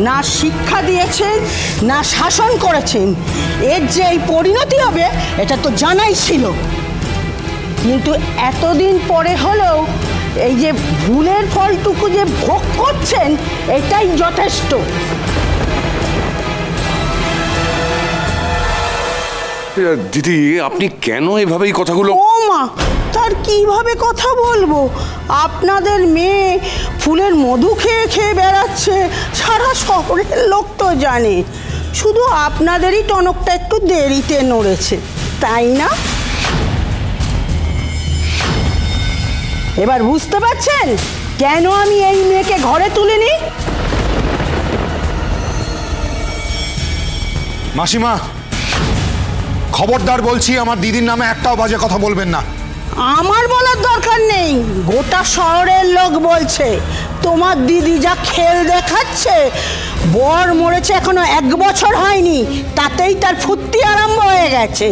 না শিক্ষা দিয়েছেন না শাসন করেছেন। এর যে এই পরিণতি হবে এটা তো জানাই ছিল, কিন্তু এতদিন পরে হলেও এই যে ভুলের ফলটুকু যে ভোগ করছেন এটাই যথেষ্ট। দিদি, আপনি কেন এভাবে এই কথাগুলো? ও মা, তার কিভাবে কথা বলবো? আপনাদের মেয়ে ফুলের মধু খেয়ে খেয়ে বেড়াচ্ছে, সারা শহরের লোক তো জানে। শুধু আপনাদেরই টনকটা একটু দেরিতে নড়েছে, তাই না? এবার বুঝতে পারছেন কেন আমি এই মেয়েকে ঘরে তুলিনি? মাসিমা, খবরদার বলছি, আমার দিদির নামে একটাও বাজে কথা বলবেন না। আমার বলার দরকার নেই, গোটা শহরের লোক বলছে তোমার দিদি যা খেল দেখাচ্ছে। বর মরেছে এখনো 1 বছর হয়নি, তাতেই তার ফুর্তি আরম্ভ হয়ে গেছে।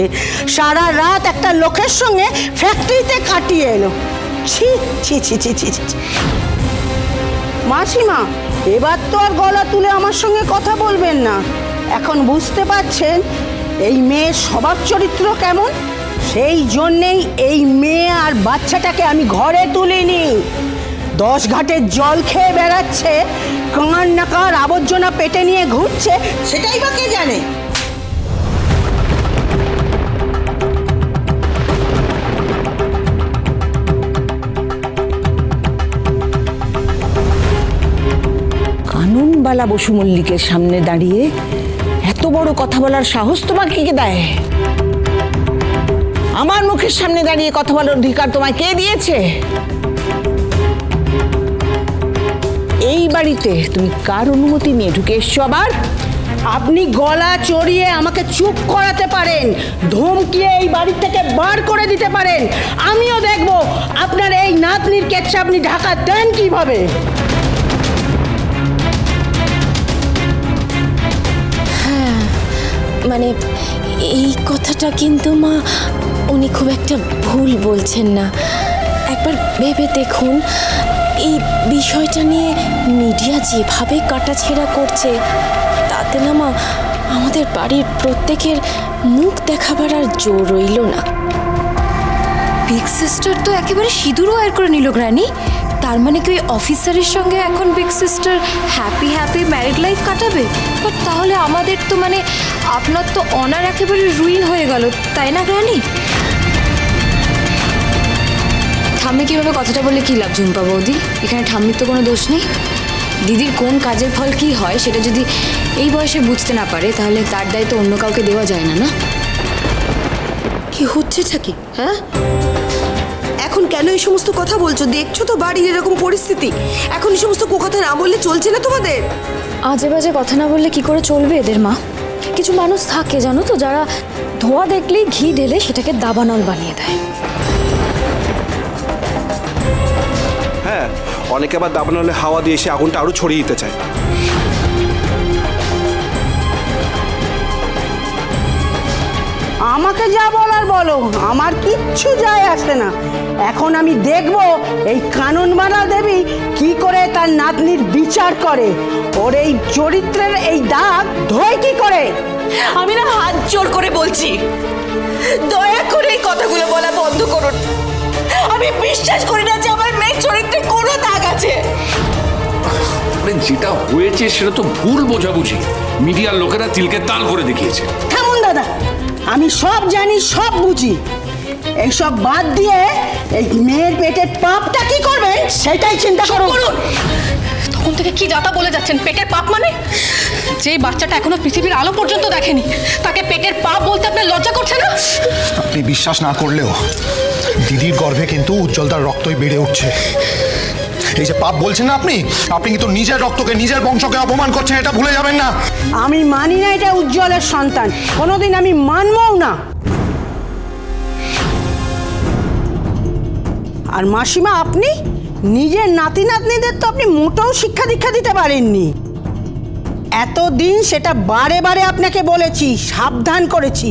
সারা রাত একটা লোকের সঙ্গে ফ্যাক্টরিতে কাটিয়ে এলো। ছি ছি ছি ছি ছি ছি। মাসিমা, এবার তো আর গলা তুলে আমার সঙ্গে কথা বলবেন না। এখন বুঝতে পারছেন এই মেয়ের স্বভাব চরিত্র কেমন। সেই জন্যেই এই মেয়ে আর বাচ্চাটাকে আমি ঘরে তুলিনি। 10 ঘাটের জল খেয়ে বেড়াচ্ছে, কান নাকার আবর্জনা পেটে নিয়ে ঘুরছে, সেটাই বা কে জানে। কানুনবালা বসু মল্লিকের সামনে দাঁড়িয়ে এত বড় কথা বলার সাহস তোমাকে কে দেয়? আমার মুখের সামনে দাঁড়িয়ে কথা বলার অধিকার তোমায় কে দিয়েছে? এই বাড়িতে তুমি কার অনুমতি নিয়ে ঢুকে এসছো আবার? আপনি গলা চড়িয়ে আমাকে চুপ করাতে পারেন, ধমকিয়ে এই বাড়ি থেকে বার করে দিতে পারেন। আমিও দেখব আপনার এই নাতনির কেচ্ছা আপনি ঢাকা দেন কিভাবে। মানে এই কথাটা কিন্তু মা, উনি খুব একটা ভুল বলছেন না। একবার ভেবে দেখুন, এই বিষয়টা নিয়ে মিডিয়া যেভাবে কাটাছেড়া করছে, তাতে না মা আমাদের বাড়ির প্রত্যেকের মুখ দেখাবার আর জোর রইল না। বিগ সিস্টার তো একেবারে সিঁদুরও আর করে নিল গ্রানি। তার মানে কি ওই অফিসারের সঙ্গে এখন big sister happy married life কাটাবে? বাট তাহলে আমাদের তো মানে আপনার তো অনার একেবারে রুইন হয়ে গেল, তাই না গ্রানি? ঠাম্মি কীভাবে কথাটা বলে কী লাভ ঝুম্পা বৌদি? এখানে ঠাম্মির তো কোনো দোষ নেই। দিদির কোন কাজের ফল কি হয় সেটা যদি এই বয়সে বুঝতে না পারে, তাহলে তার দায়িত্ব অন্য কাউকে দেওয়া যায় না। না, কি হচ্ছেটা কি? হ্যাঁ, এখন কেন এই সমস্ত কথা বলছো? দেখছো তো বাড়ির এরকম পরিস্থিতি। এখন এই সমস্ত কথা না বললে চলছে না তোমাদের। আজে বাজে কথা না বললে কি করে চলবে এদের মা? কিছু মানুষ থাকে জানো তো, যারা ধোয়া দেখলেই ঘি ঢেলে সেটাকে দাবানল বানিয়ে দেয়। হ্যাঁ, অনেকে আবার দাবানলে হাওয়া দিয়ে এসে আগুনটা আরো ছড়িয়ে দিতে চায়। আমাকে যা বলার বলো, আমার কিচ্ছু যায় আসে না। এখন আমি দেখব এই কানুনবালা দেবী কি করে তার নাতনির বিচার করে, ওর এই চরিত্রের এই দাগ ধোয় কি করে। আমি না হাত জোর করে বলছি, দয়া করে এই কথাগুলো বলা বন্ধ করুন। আমি বিশ্বাস করি না যে আমার মেয়ের চরিত্রে কোনো দাগ আছে। যেটা হয়েছে সেটা তো ভুল বোঝাবুঝি। মিডিয়ার লোকেরা তিলকে তাল করে দেখিয়েছে। থামুন দাদা, আমি সব জানি, সব বুঝি। এইসব বাদ দিয়ে এই মেয়ের পেটের পাপটা কি করবেন সেটাই চিন্তা করুন। তখন থেকে কি যাতা বলে যাচ্ছেন? পেটের পাপ মানে? যে বাচ্চাটা এখনো পৃথিবীর আলো পর্যন্ত দেখেনি, তাকে পেটের পাপ বলতে আপনার লজ্জা করছে না? আপনি বিশ্বাস না করলেও দিদির গর্ভে কিন্তু উজ্জ্বলতার রক্তই বেড়ে উঠছে। এই যে পাপ বলছেন না আপনি, আপনি কিন্তু নিজের রক্তকে, নিজের বংশকে অপমান করছেন, এটা ভুলে যাবেন না। আমি মানি না এটা উজ্জ্বলের সন্তান, কোনোদিন আমি মানবও না। আর মাসিমা, আপনি নিজের নাতি নাতনিদের তো আপনি মোটেও শিক্ষা দীক্ষা দিতে পারেননি। এতদিন সেটা বারে বারে আপনাকে বলেছি, সাবধান করেছি,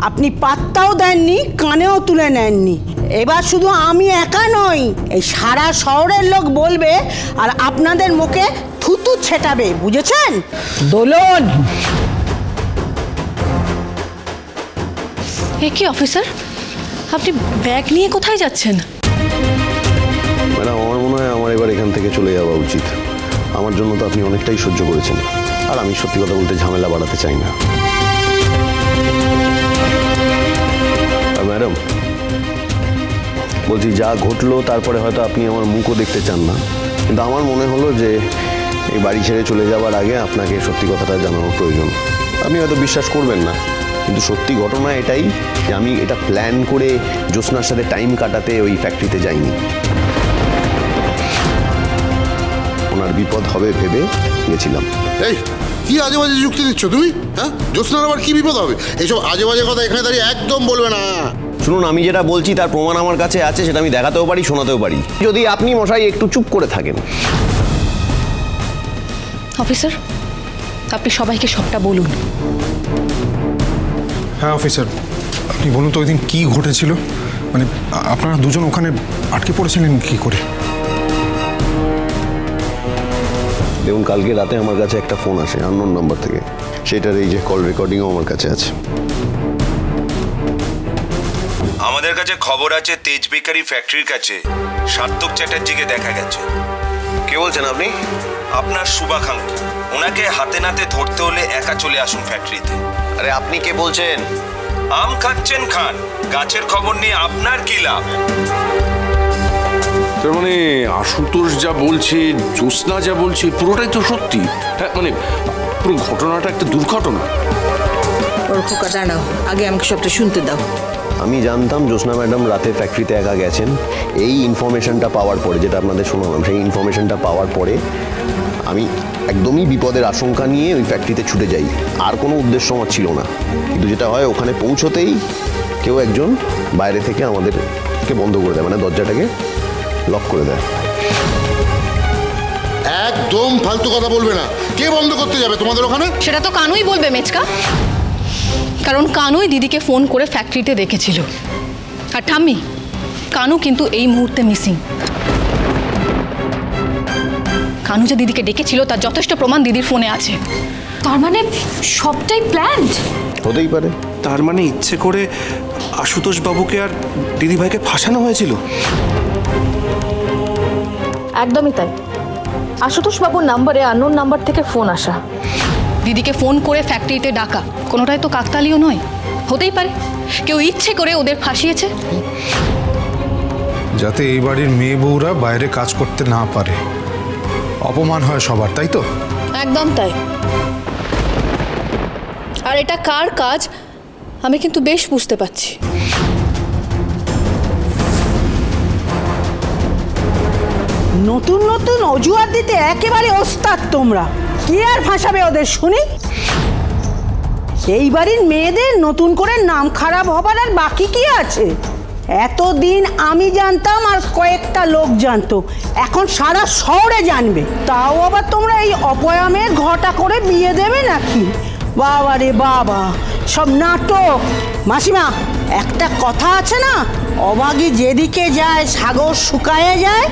আপনি পাত্তাও দেননি, কানেও তুলে নেননি। এবার শুধু আমি একা নই, এই সারা শহরের লোক বলবে আর আপনাদের মুখে থুতু ছেটাবে, বুঝেছেন? দোলন, এ কি অফিসার, আপনি ব্যাগ নিয়ে কোথায় যাচ্ছেন? ম্যাডাম, আমার মনে হয় আমার এবার এখান থেকে চলে যাওয়া উচিত। আমার জন্য তো আপনি অনেকটাই সহ্য করেছেন, আর আমি সত্যি কথা বলতে ঝামেলা বাড়াতে চাই না। ম্যাডাম বলছি, যা ঘটলো তারপরে হয়তো আপনি আমার মুখও দেখতে চান না, কিন্তু আমার মনে হলো যে এই বাড়ি ছেড়ে চলে যাওয়ার আগে আপনাকে সত্যি কথাটা জানানোর প্রয়োজন। আপনি হয়তো বিশ্বাস করবেন না, কিন্তু সত্যি ঘটনা এটাই যে আমি এটা প্ল্যান করে জ্যোৎস্নার সাথে টাইম কাটাতে ওই ফ্যাক্টরিতে যাইনি। ওনার বিপদ হবে ভেবে গেছিলাম। এই কি আজে বাজে যুক্তি দিচ্ছ তুমি? হ্যাঁ, জ্যোৎস্নার আবার কি বিপদ হবে? এইসব আজে বাজে কথা এখানে দাঁড়িয়ে একদম বলবে না। শুনুন, আমি যেটা বলছি তার প্রমাণ আমার কাছে আছে, সেটা আমি দেখাতেও পারি, শোনাতেও পারি, যদি আপনি মশাই একটু চুপ করে থাকেন। অফিসার, আপনি সবাইকে সবটা বলুন। হ্যাঁ অফিসার, আপনি বলুন তো ওই দিন কী ঘটেছিল? মানে আপনারা দুজন ওখানে আটকে পড়েছিলেন কি করে? দেখুন, কালকে রাতে আমার কাছে একটা ফোন আসে আননোন নাম্বার থেকে, সেটার এই যে কল রেকর্ডিংও আমার কাছে আছে। আমাদের কাছে খবর আছে তেজ বেকারি ফ্যাক্টরির কাছে সার্থক চ্যাটার্জিকে দেখা গেছে। কে বলছেন আপনি? আপনার শুভাকাঙ্ক্ষী, ওনাকে হাতে নাতে ধরতে হলে একা চলে আসুন ফ্যাক্টরিতে। আরে আপনি কে বলছেন? আম খাচ্ছেন খান, গাছের খবর নিয়ে আপনার কি লাভ? তার মানে আশুতোষ যা বলছে, জ্যোৎস্না যা বলছে, পুরোটাই তো সত্যি। হ্যাঁ, মানে পুরো ঘটনাটা একটা দুর্ঘটনা। ওর খোকা দাঁড়াও, আগে আমাকে সবটা শুনতে দাও। আমি জানতাম জ্যোৎস্না ম্যাডাম রাতে ফ্যাক্টরিতে একা গেছেন। এই ইনফরমেশনটা পাওয়ার পরে, যেটা আপনাদের শোনালাম, সেই ইনফরমেশনটা পাওয়ার পরে আমি একদমই বিপদের আশঙ্কা নিয়ে ওই ফ্যাক্টরিতে ছুটে যাই। আর কোনো উদ্দেশ্য আমার ছিল না, কিন্তু যেটা হয় ওখানে পৌঁছতেই কেউ একজন বাইরে থেকে আমাদেরকে বন্ধ করে দেয়, মানে দরজাটাকে লক করে দেয়। একদম ফালতু কথা বলবে না। কে বন্ধ করতে যাবে তোমাদের ওখানে? সেটা তো কানুই বলবে মেচকা, কারণ কানুই দিদিকে ফোন করে ফ্যাক্টরিতে দেখেছিল। আর ঠাম্মি, কানু কিন্তু এই মুহূর্তে মিসিং। কানু যে দিদিকে ডেকেছিল তার যথেষ্ট প্রমাণ দিদির ফোনে আছে। তার মানে সবটাই প্ল্যান্ড হতেই পারে। তার মানে ইচ্ছে করে আশুতোষ বাবুকে আর দিদিভাইকে ফাঁসানো হয়েছিল? একদমই তাই। আশুতোষ বাবুর নাম্বারে আননোন নাম্বার থেকে ফোন আসা, দিদিকে ফোন করে ফ্যাক্টরিতে ডাকা, কোনোটাই তো কাকতালীয় নয়। হতেই পারে কেউ ইচ্ছে করে ওদের ফাঁসিয়েছে, যাতে এই বাড়ির মেয়ে বউরা বাইরে কাজ করতে না পারে, অপমান হয় সবার, তাই তো? একদম তাই। আর এটা কার কাজ আমি কিন্তু বেশ বুঝতে পারছি। নতুন নতুন অজুহাত দিতে একেবারে ওস্তাদ তোমরা। কি আর ফাঁসাবে ওদের শুনি? এই বাড়ির মেয়েদের নতুন করে নাম খারাপ হবার আর বাকি কি আছে? এতদিন আমি জানতাম আর কয়েকটা লোক জানতো, এখন সারা শহরে জানবে। তাও আবার তোমরা এই অপয়ামের ঘটা করে বিয়ে দেবে নাকি? বাবা রে বাবা, সব নাটক। মাসিমা, একটা কথা আছে না, অভাগী যেদিকে যায় সাগর শুকায়ে যায়।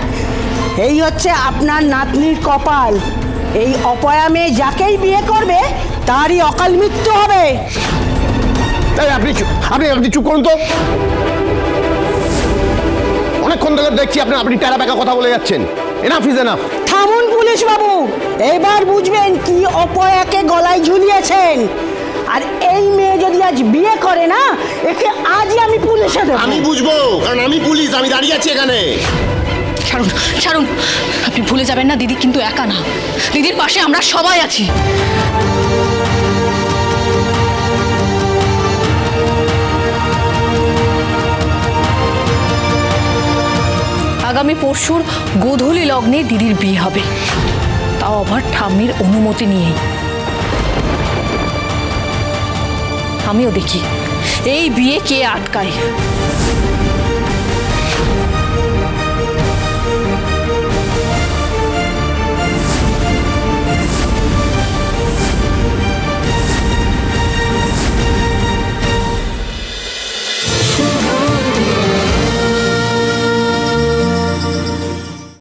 এই হচ্ছে আপনার নাতনির কপাল। এই অপয়ামে যাকেই বিয়ে করবে তারই অকাল মৃত্যু হবে। আপনি চুপ করুন তো। অনেকক্ষণ ধরে দেখছি আপনি টেরা বেঁকা কথা বলে যাচ্ছেন। Enough is enough. থামুন পুলিশ বাবু, এবার বুঝবেন কি অপয়াকে গলায় ঝুলিয়েছেন। আর এই মেয়ে যদি আজ বিয়ে করে না, একে আজই আমি পুলিশে দেব। আমি বুঝবো, কারণ আমি পুলিশ, আমি দাঁড়িয়ে আছি এখানে। ছাড়ুন ছাড়ুন, আপনি ভুলে যাবেন না দিদি কিন্তু একা না, দিদির পাশে আমরা সবাই আছি। আগামী পরশুর গোধূলি লগ্নে দিদির বিয়ে হবে, তাও আবার ঠাম্মির অনুমতি নিয়েই। আমিও দেখি এই বিয়ে কে আটকায়।